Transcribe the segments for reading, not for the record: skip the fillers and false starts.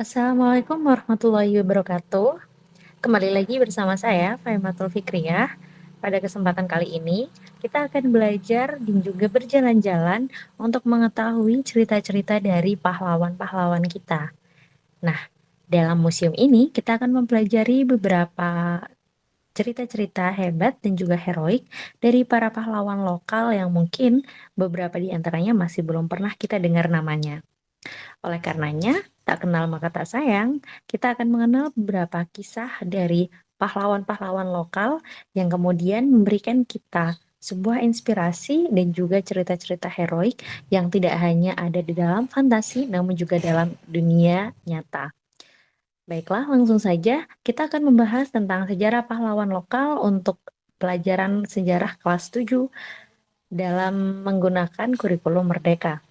Assalamualaikum warahmatullahi wabarakatuh. Kembali lagi bersama saya, Faimatul Fikriyah. Pada kesempatan kali ini, kita akan belajar dan juga berjalan-jalan untuk mengetahui cerita-cerita dari pahlawan-pahlawan kita. Nah, dalam museum ini kita akan mempelajari beberapa cerita-cerita hebat dan juga heroik dari para pahlawan lokal yang mungkin beberapa di antaranya masih belum pernah kita dengar namanya. Oleh karenanya, tak kenal maka tak sayang, kita akan mengenal beberapa kisah dari pahlawan-pahlawan lokal yang kemudian memberikan kita sebuah inspirasi dan juga cerita-cerita heroik yang tidak hanya ada di dalam fantasi namun juga dalam dunia nyata. Baiklah, langsung saja kita akan membahas tentang sejarah pahlawan lokal untuk pelajaran sejarah kelas 7 dalam menggunakan kurikulum Merdeka.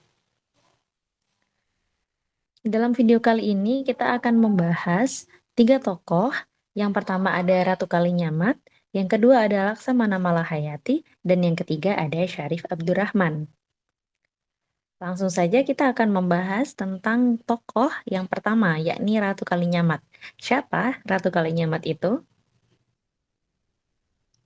Dalam video kali ini kita akan membahas 3 tokoh. Yang pertama ada Ratu Kalinyamat, yang kedua ada Laksamana Malahayati, dan yang ketiga ada Syarif Abdurrahman. Langsung saja kita akan membahas tentang tokoh yang pertama, yakni Ratu Kalinyamat. Siapa Ratu Kalinyamat itu?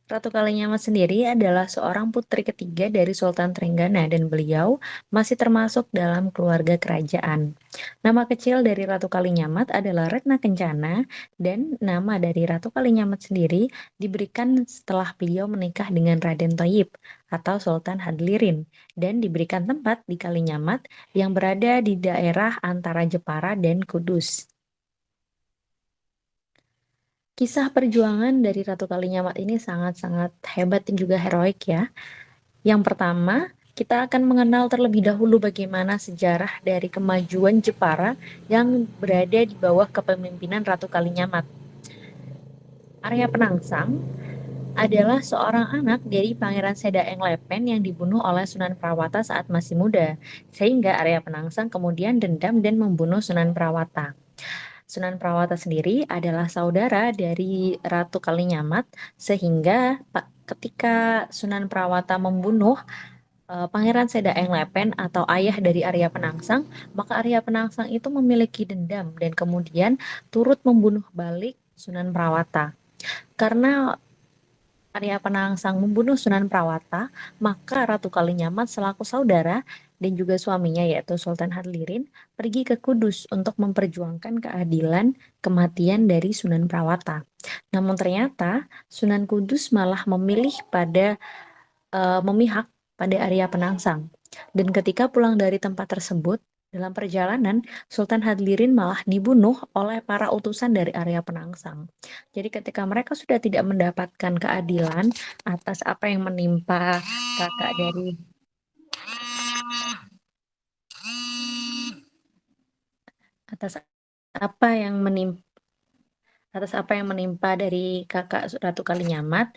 Ratu Kalinyamat sendiri adalah seorang putri ketiga dari Sultan Trenggana dan beliau masih termasuk dalam keluarga kerajaan. Nama kecil dari Ratu Kalinyamat adalah Retna Kencana dan nama dari Ratu Kalinyamat sendiri diberikan setelah beliau menikah dengan Raden Thayyib atau Sultan Hadlirin dan diberikan tempat di Kalinyamat yang berada di daerah antara Jepara dan Kudus. Kisah perjuangan dari Ratu Kalinyamat ini sangat-sangat hebat dan juga heroik ya. Yang pertama, kita akan mengenal terlebih dahulu bagaimana sejarah dari kemajuan Jepara yang berada di bawah kepemimpinan Ratu Kalinyamat. Arya Penangsang adalah seorang anak dari Pangeran Sedaeng Lepen yang dibunuh oleh Sunan Prawata saat masih muda, sehingga Arya Penangsang kemudian dendam dan membunuh Sunan Prawata. Sunan Prawata sendiri adalah saudara dari Ratu Kalinyamat, sehingga ketika Sunan Prawata membunuh Pangeran Sedaeng Lepen atau ayah dari Arya Penangsang, maka Arya Penangsang itu memiliki dendam dan kemudian turut membunuh balik Sunan Prawata. Karena Arya Penangsang membunuh Sunan Prawata, maka Ratu Kalinyamat selaku saudara dan juga suaminya yaitu Sultan Hadlirin pergi ke Kudus untuk memperjuangkan keadilan kematian dari Sunan Prawata. Namun ternyata Sunan Kudus malah memihak pada Arya Penangsang. Dan ketika pulang dari tempat tersebut, dalam perjalanan, Sultan Hadlirin malah dibunuh oleh para utusan dari Arya Penangsang. Jadi ketika mereka sudah tidak mendapatkan keadilan atas apa yang menimpa kakak dari atas apa yang menimpa dari kakak Ratu Kalinyamat,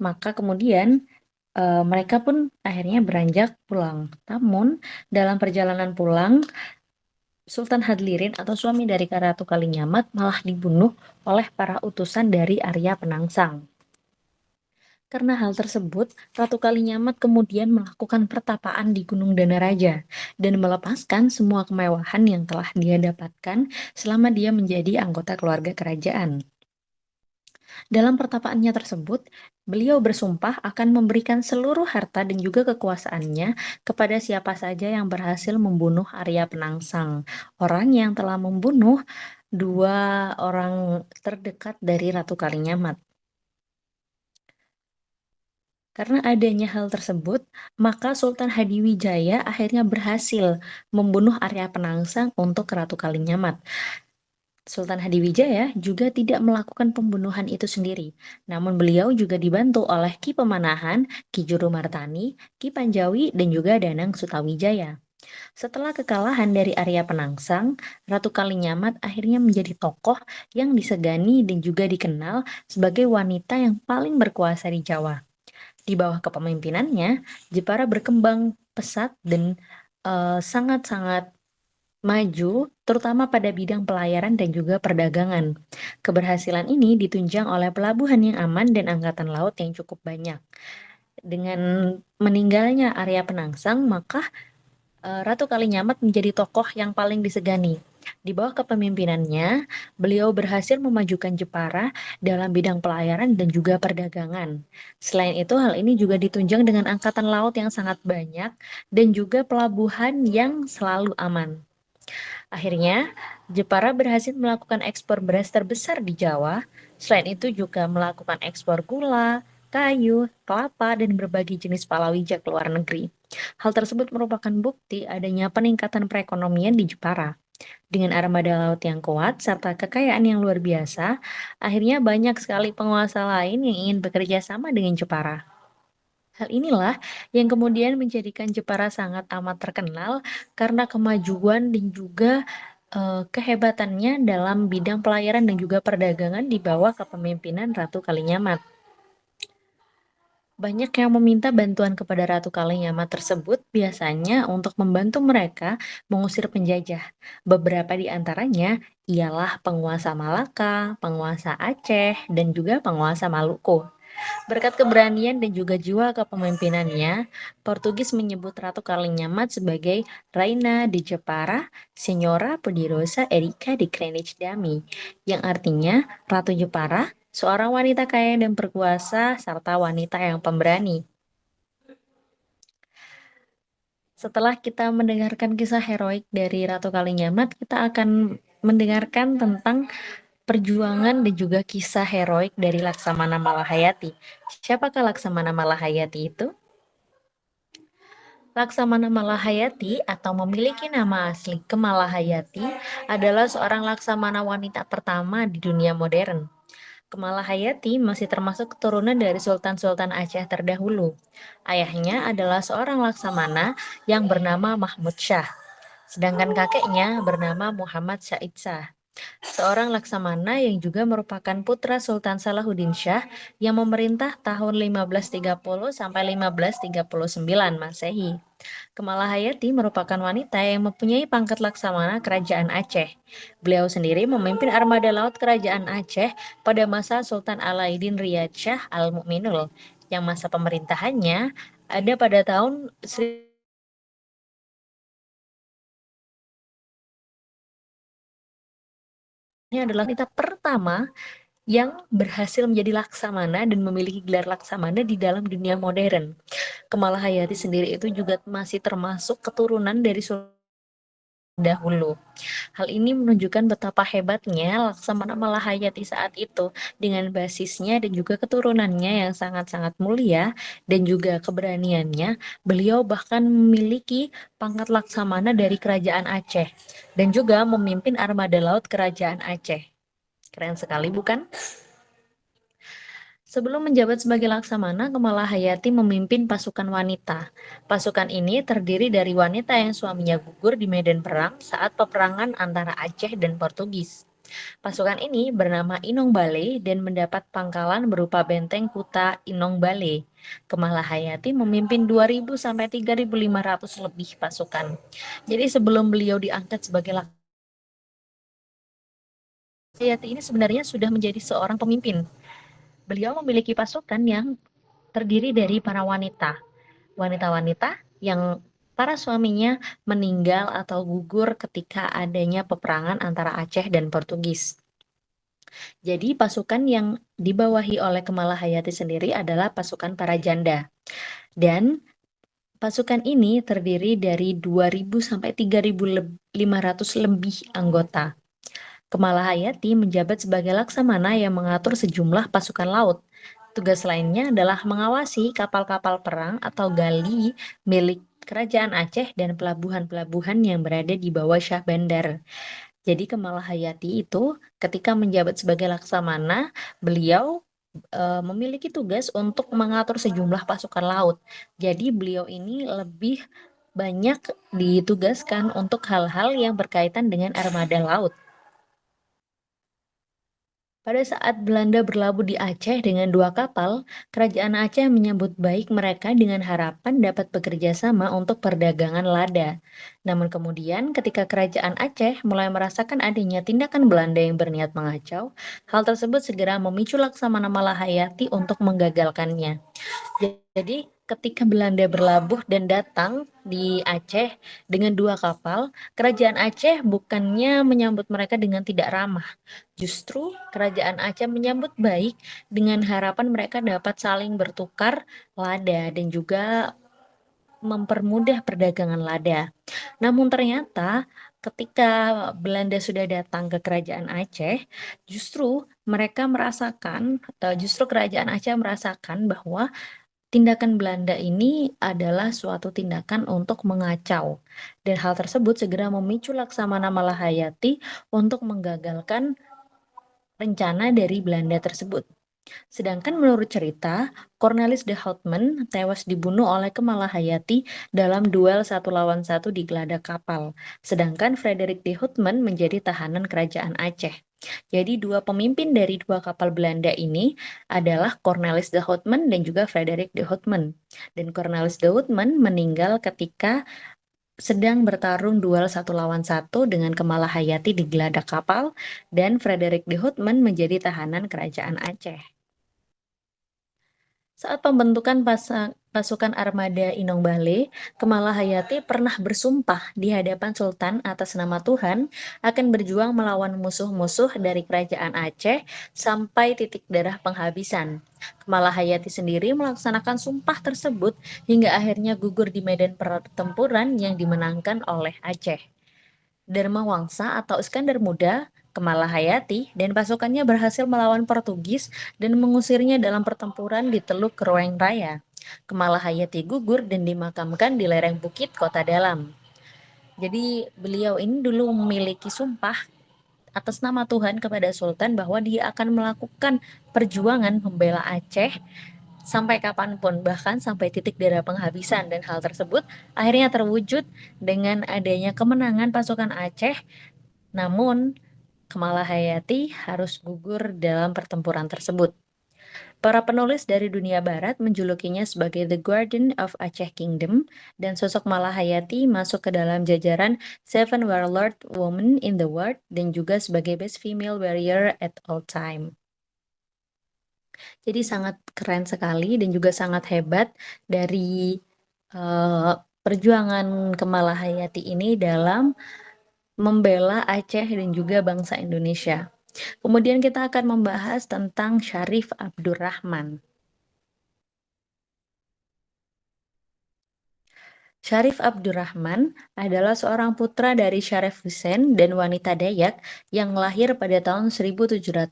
maka kemudian mereka pun akhirnya beranjak pulang. Namun dalam perjalanan pulang, Sultan Hadlirin atau suami dari Ratu Kalinyamat malah dibunuh oleh para utusan dari Arya Penangsang. Karena hal tersebut, Ratu Kalinyamat kemudian melakukan pertapaan di Gunung Danaraja dan melepaskan semua kemewahan yang telah dia dapatkan selama dia menjadi anggota keluarga kerajaan. Dalam pertapaannya tersebut, beliau bersumpah akan memberikan seluruh harta dan juga kekuasaannya kepada siapa saja yang berhasil membunuh Arya Penangsang, orang yang telah membunuh dua orang terdekat dari Ratu Kalinyamat. Karena adanya hal tersebut, maka Sultan Hadiwijaya akhirnya berhasil membunuh Arya Penangsang untuk Ratu Kalinyamat. Sultan Hadiwijaya juga tidak melakukan pembunuhan itu sendiri, namun beliau juga dibantu oleh Ki Pemanahan, Ki Jurumartani, Ki Panjawi, dan juga Danang Sutawijaya. Setelah kekalahan dari Arya Penangsang, Ratu Kalinyamat akhirnya menjadi tokoh yang disegani dan juga dikenal sebagai wanita yang paling berkuasa di Jawa. Di bawah kepemimpinannya, Jepara berkembang pesat dan sangat-sangat maju, terutama pada bidang pelayaran dan juga perdagangan. Keberhasilan ini ditunjang oleh pelabuhan yang aman dan angkatan laut yang cukup banyak. Dengan meninggalnya Arya Penangsang, maka Ratu Kalinyamat menjadi tokoh yang paling disegani. Di bawah kepemimpinannya, beliau berhasil memajukan Jepara dalam bidang pelayaran dan juga perdagangan. Selain itu, hal ini juga ditunjang dengan angkatan laut yang sangat banyak dan juga pelabuhan yang selalu aman. Akhirnya, Jepara berhasil melakukan ekspor beras terbesar di Jawa. Selain itu juga melakukan ekspor gula, kayu, kelapa, dan berbagai jenis palawija ke luar negeri. Hal tersebut merupakan bukti adanya peningkatan perekonomian di Jepara. Dengan armada laut yang kuat serta kekayaan yang luar biasa, akhirnya banyak sekali penguasa lain yang ingin bekerja sama dengan Jepara. Hal inilah yang kemudian menjadikan Jepara sangat amat terkenal karena kemajuan dan juga kehebatannya dalam bidang pelayaran dan juga perdagangan di bawah kepemimpinan Ratu Kalinyamat. Banyak yang meminta bantuan kepada Ratu Kalinyamat tersebut biasanya untuk membantu mereka mengusir penjajah. Beberapa di antaranya ialah penguasa Malaka, penguasa Aceh, dan juga penguasa Maluku. Berkat keberanian dan juga jiwa kepemimpinannya, Portugis menyebut Ratu Kalinyamat sebagai Raina de Jepara, Senhora Poderosa Erika de Greenwich Dami, yang artinya Ratu Jepara, seorang wanita kaya dan berkuasa, serta wanita yang pemberani. Setelah kita mendengarkan kisah heroik dari Ratu Kalinyamat, kita akan mendengarkan tentang perjuangan dan juga kisah heroik dari Laksamana Malahayati. Siapakah Laksamana Malahayati itu? Laksamana Malahayati atau memiliki nama asli Kemalahayati adalah seorang laksamana wanita pertama di dunia modern. Kemalahayati masih termasuk keturunan dari Sultan-Sultan Aceh terdahulu. Ayahnya adalah seorang laksamana yang bernama Mahmud Shah, sedangkan kakeknya bernama Muhammad Said Shah, seorang laksamana yang juga merupakan putra Sultan Salahuddin Shah yang memerintah tahun 1530 sampai 1539 Masehi. Kemalahayati merupakan wanita yang mempunyai pangkat laksamana Kerajaan Aceh. Beliau sendiri memimpin armada laut Kerajaan Aceh pada masa Sultan Alauddin Riyad Shah Al-Mu'minul, yang masa pemerintahannya ada pada tahun ini adalah wanita pertama yang berhasil menjadi laksamana dan memiliki gelar laksamana di dalam dunia modern. Kemalahayati sendiri itu juga masih termasuk keturunan dari Sultan dahulu. Hal ini menunjukkan betapa hebatnya Laksamana Malahayati saat itu dengan basisnya dan juga keturunannya yang sangat-sangat mulia dan juga keberaniannya, beliau bahkan memiliki pangkat Laksamana dari Kerajaan Aceh dan juga memimpin armada laut Kerajaan Aceh. Keren sekali bukan? Sebelum menjabat sebagai laksamana, Kemalahayati memimpin pasukan wanita. Pasukan ini terdiri dari wanita yang suaminya gugur di medan perang saat peperangan antara Aceh dan Portugis. Pasukan ini bernama Inong Bale dan mendapat pangkalan berupa benteng Kuta Inong Bale. Kemalahayati memimpin 2.000 sampai 3.500 lebih pasukan. Jadi sebelum beliau diangkat sebagai laksamana, ini sebenarnya sudah menjadi seorang pemimpin. Beliau memiliki pasukan yang terdiri dari para wanita. Wanita-wanita yang para suaminya meninggal atau gugur ketika adanya peperangan antara Aceh dan Portugis. Jadi pasukan yang dibawahi oleh Kemalahayati sendiri adalah pasukan para janda. Dan pasukan ini terdiri dari 2.000 sampai 3.500 lebih anggota. Kemalahayati menjabat sebagai laksamana yang mengatur sejumlah pasukan laut. Tugas lainnya adalah mengawasi kapal-kapal perang atau gali milik Kerajaan Aceh dan pelabuhan-pelabuhan yang berada di bawah Syah Bandar. Jadi Kemalahayati itu ketika menjabat sebagai laksamana, beliau memiliki tugas untuk mengatur sejumlah pasukan laut. Jadi beliau ini lebih banyak ditugaskan untuk hal-hal yang berkaitan dengan armada laut. Pada saat Belanda berlabuh di Aceh dengan 2 kapal, Kerajaan Aceh menyambut baik mereka dengan harapan dapat bekerja sama untuk perdagangan lada. Namun kemudian ketika Kerajaan Aceh mulai merasakan adanya tindakan Belanda yang berniat mengacau, hal tersebut segera memicu Laksamana Malahayati untuk menggagalkannya. Jadi Ketika Belanda berlabuh dan datang di Aceh dengan 2 kapal, kerajaan Aceh bukannya menyambut mereka dengan tidak ramah. Justru kerajaan Aceh menyambut baik dengan harapan mereka dapat saling bertukar lada dan juga mempermudah perdagangan lada. Namun ternyata ketika Belanda sudah datang ke kerajaan Aceh, justru mereka merasakan atau justru kerajaan Aceh merasakan bahwa tindakan Belanda ini adalah suatu tindakan untuk mengacau, dan hal tersebut segera memicu Laksamana Malahayati untuk menggagalkan rencana dari Belanda tersebut. Sedangkan menurut cerita, Cornelis de Houtman tewas dibunuh oleh Kemalahayati dalam duel 1 lawan 1 di geladak kapal. Sedangkan Frederik de Houtman menjadi tahanan kerajaan Aceh. Jadi 2 pemimpin dari 2 kapal Belanda ini adalah Cornelis de Houtman dan juga Frederik de Houtman. Dan Cornelis de Houtman meninggal ketika sedang bertarung duel 1 lawan 1 dengan Kemalahayati di geladak kapal, dan Frederik de Houtman menjadi tahanan kerajaan Aceh. Saat pembentukan pasukan armada Inong Bale, Kemalahayati pernah bersumpah di hadapan Sultan atas nama Tuhan akan berjuang melawan musuh-musuh dari kerajaan Aceh sampai titik darah penghabisan. Kemalahayati sendiri melaksanakan sumpah tersebut hingga akhirnya gugur di medan pertempuran yang dimenangkan oleh Aceh. Dharma Wangsa atau Iskandar Muda, Kemalahayati, dan pasukannya berhasil melawan Portugis dan mengusirnya dalam pertempuran di Teluk Keroeng Raya. Kemalahayati gugur dan dimakamkan di lereng bukit Kota Dalam. Jadi beliau ini dulu memiliki sumpah atas nama Tuhan kepada Sultan bahwa dia akan melakukan perjuangan membela Aceh sampai kapanpun, bahkan sampai titik darah penghabisan, dan hal tersebut akhirnya terwujud dengan adanya kemenangan pasukan Aceh. Namun, Kemalahayati harus gugur dalam pertempuran tersebut. Para penulis dari dunia barat menjulukinya sebagai The Guardian of Aceh Kingdom, dan sosok Malahayati masuk ke dalam jajaran Seven Warlord Women in the World dan juga sebagai Best Female Warrior at all time. Jadi sangat keren sekali dan juga sangat hebat dari perjuangan Kemalahayati ini dalam membela Aceh dan juga bangsa Indonesia. Kemudian kita akan membahas tentang Syarif Abdurrahman. Syarif Abdurrahman adalah seorang putra dari Syarif Hussein dan wanita Dayak yang lahir pada tahun 1742.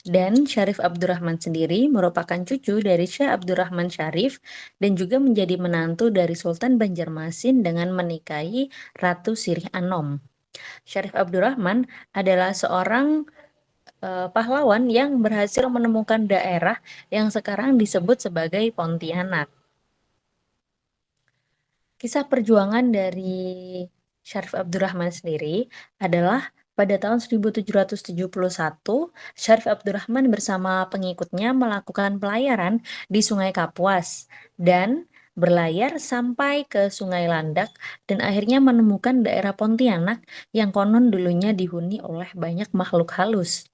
Dan Syarif Abdurrahman sendiri merupakan cucu dari Syekh Abdurrahman Syarif dan juga menjadi menantu dari Sultan Banjarmasin dengan menikahi Ratu Sirih Anom. Syarif Abdurrahman adalah seorang pahlawan yang berhasil menemukan daerah yang sekarang disebut sebagai Pontianak. Kisah perjuangan dari Syarif Abdurrahman sendiri adalah pada tahun 1771, Syarif Abdurrahman bersama pengikutnya melakukan pelayaran di Sungai Kapuas dan berlayar sampai ke Sungai Landak dan akhirnya menemukan daerah Pontianak yang konon dulunya dihuni oleh banyak makhluk halus.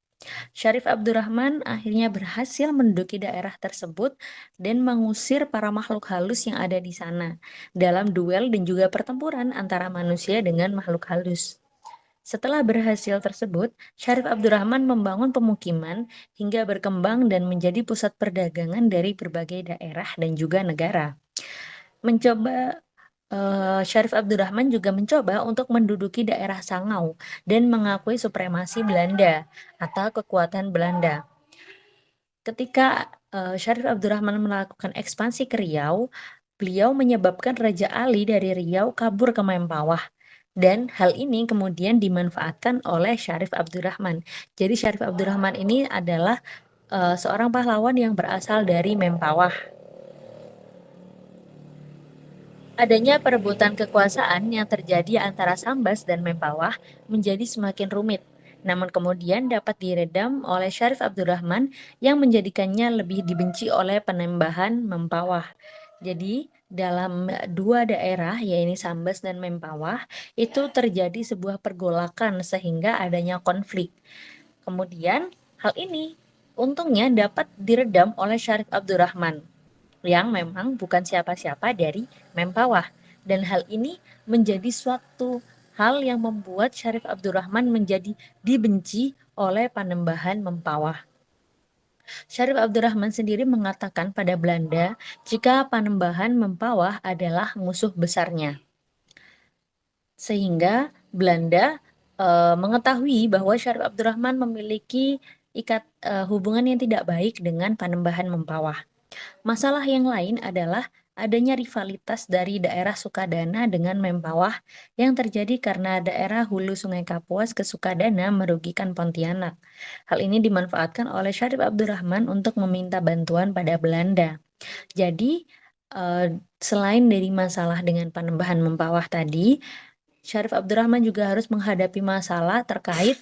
Syarif Abdurrahman akhirnya berhasil menduduki daerah tersebut dan mengusir para makhluk halus yang ada di sana dalam duel dan juga pertempuran antara manusia dengan makhluk halus. Setelah berhasil tersebut, Syarif Abdurrahman membangun pemukiman hingga berkembang dan menjadi pusat perdagangan dari berbagai daerah dan juga negara. Syarif Abdurrahman juga mencoba untuk menduduki daerah Sangau dan mengakui supremasi Belanda atau kekuatan Belanda. Ketika Syarif Abdurrahman melakukan ekspansi ke Riau, beliau menyebabkan Raja Ali dari Riau kabur ke Mempawah. Dan hal ini kemudian dimanfaatkan oleh Syarif Abdurrahman. Jadi Syarif Abdurrahman ini adalah seorang pahlawan yang berasal dari Mempawah. Adanya perebutan kekuasaan yang terjadi antara Sambas dan Mempawah menjadi semakin rumit, namun kemudian dapat diredam oleh Syarif Abdurrahman yang menjadikannya lebih dibenci oleh Penembahan Mempawah. Jadi dalam 2 daerah, yaitu Sambas dan Mempawah, itu terjadi sebuah pergolakan sehingga adanya konflik. Kemudian hal ini untungnya dapat diredam oleh Syarif Abdurrahman. yang memang bukan siapa-siapa dari Mempawah. Dan hal ini menjadi suatu hal yang membuat Syarif Abdurrahman menjadi dibenci oleh Panembahan Mempawah. Syarif Abdurrahman sendiri mengatakan pada Belanda jika Panembahan Mempawah adalah musuh besarnya. Sehingga Belanda mengetahui bahwa Syarif Abdurrahman memiliki hubungan yang tidak baik dengan Panembahan Mempawah. Masalah yang lain adalah adanya rivalitas dari daerah Sukadana dengan Mempawah yang terjadi karena daerah hulu Sungai Kapuas ke Sukadana merugikan Pontianak. Hal ini dimanfaatkan oleh Syarif Abdurrahman untuk meminta bantuan pada Belanda. Jadi, selain dari masalah dengan Panembahan Mempawah tadi, Syarif Abdurrahman juga harus menghadapi masalah terkait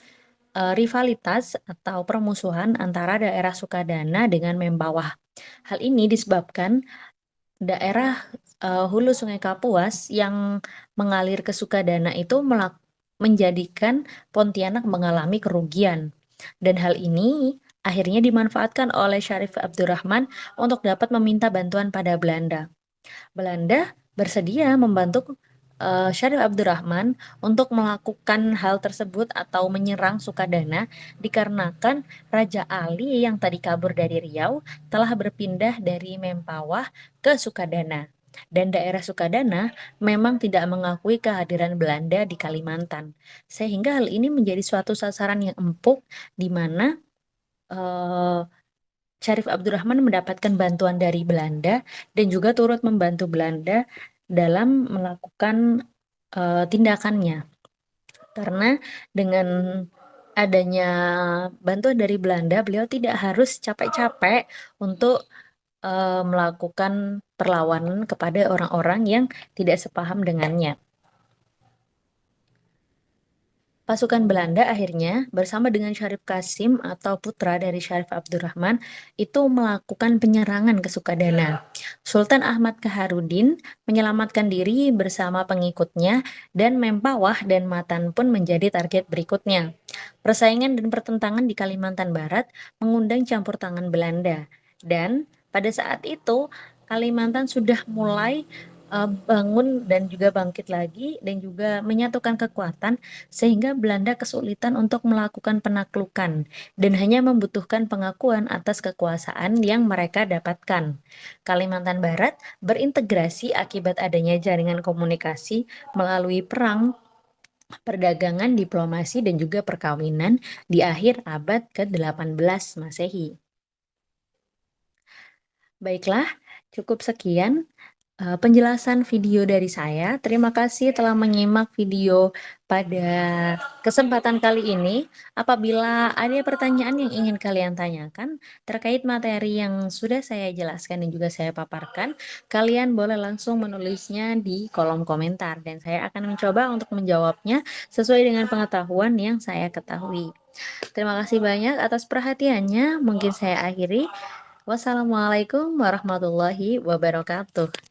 rivalitas atau permusuhan antara daerah Sukadana dengan Mempawah. Hal ini disebabkan daerah hulu Sungai Kapuas yang mengalir ke Sukadana itu menjadikan Pontianak mengalami kerugian. Dan hal ini akhirnya dimanfaatkan oleh Syarif Abdurrahman untuk dapat meminta bantuan pada Belanda. Belanda bersedia membantu Syarif Abdurrahman untuk melakukan hal tersebut atau menyerang Sukadana dikarenakan Raja Ali yang tadi kabur dari Riau telah berpindah dari Mempawah ke Sukadana. Dan daerah Sukadana memang tidak mengakui kehadiran Belanda di Kalimantan. Sehingga hal ini menjadi suatu sasaran yang empuk di mana Syarif Abdurrahman mendapatkan bantuan dari Belanda dan juga turut membantu Belanda dalam melakukan tindakannya. Karena dengan adanya bantuan dari Belanda, beliau tidak harus capek-capek untuk melakukan perlawanan kepada orang-orang yang tidak sepaham dengannya. Pasukan Belanda akhirnya bersama dengan Syarif Kasim atau putra dari Syarif Abdurrahman itu melakukan penyerangan ke Sukadana. Sultan Ahmad Kaharudin menyelamatkan diri bersama pengikutnya dan Mempawah dan Matan pun menjadi target berikutnya. Persaingan dan pertentangan di Kalimantan Barat mengundang campur tangan Belanda dan pada saat itu Kalimantan sudah mulai bangun dan juga bangkit lagi dan juga menyatukan kekuatan sehingga Belanda kesulitan untuk melakukan penaklukan dan hanya membutuhkan pengakuan atas kekuasaan yang mereka dapatkan. Kalimantan Barat berintegrasi akibat adanya jaringan komunikasi melalui perang, perdagangan, diplomasi, dan juga perkawinan di akhir abad ke-18 Masehi. Baiklah, cukup sekian penjelasan video dari saya. Terima kasih telah menyimak video pada kesempatan kali ini. Apabila ada pertanyaan yang ingin kalian tanyakan terkait materi yang sudah saya jelaskan dan juga saya paparkan, kalian boleh langsung menulisnya di kolom komentar dan saya akan mencoba untuk menjawabnya sesuai dengan pengetahuan yang saya ketahui. Terima kasih banyak atas perhatiannya. Mungkin saya akhiri. Wassalamualaikum warahmatullahi wabarakatuh.